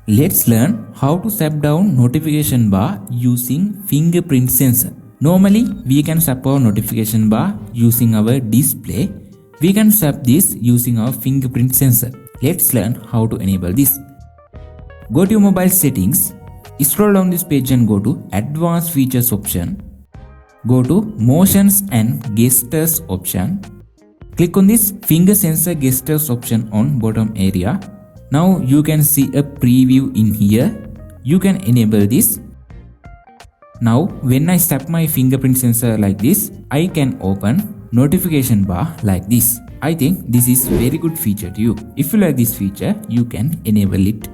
Let's learn how to shut down notification bar using fingerprint sensor. Normally, we can shut our notification bar using our display. We can shut this using our fingerprint sensor. Let's learn how to enable this. Go to your mobile settings. Scroll down this page and go to Advanced Features option. Go to Motions and Gestures option. Click on this finger sensor gestures option on bottom area. Now you can see a preview in here. You can enable this. Now when I tap my fingerprint sensor like this, I can open notification bar like this. I think this is very good feature to you. If you like this feature, you can enable it.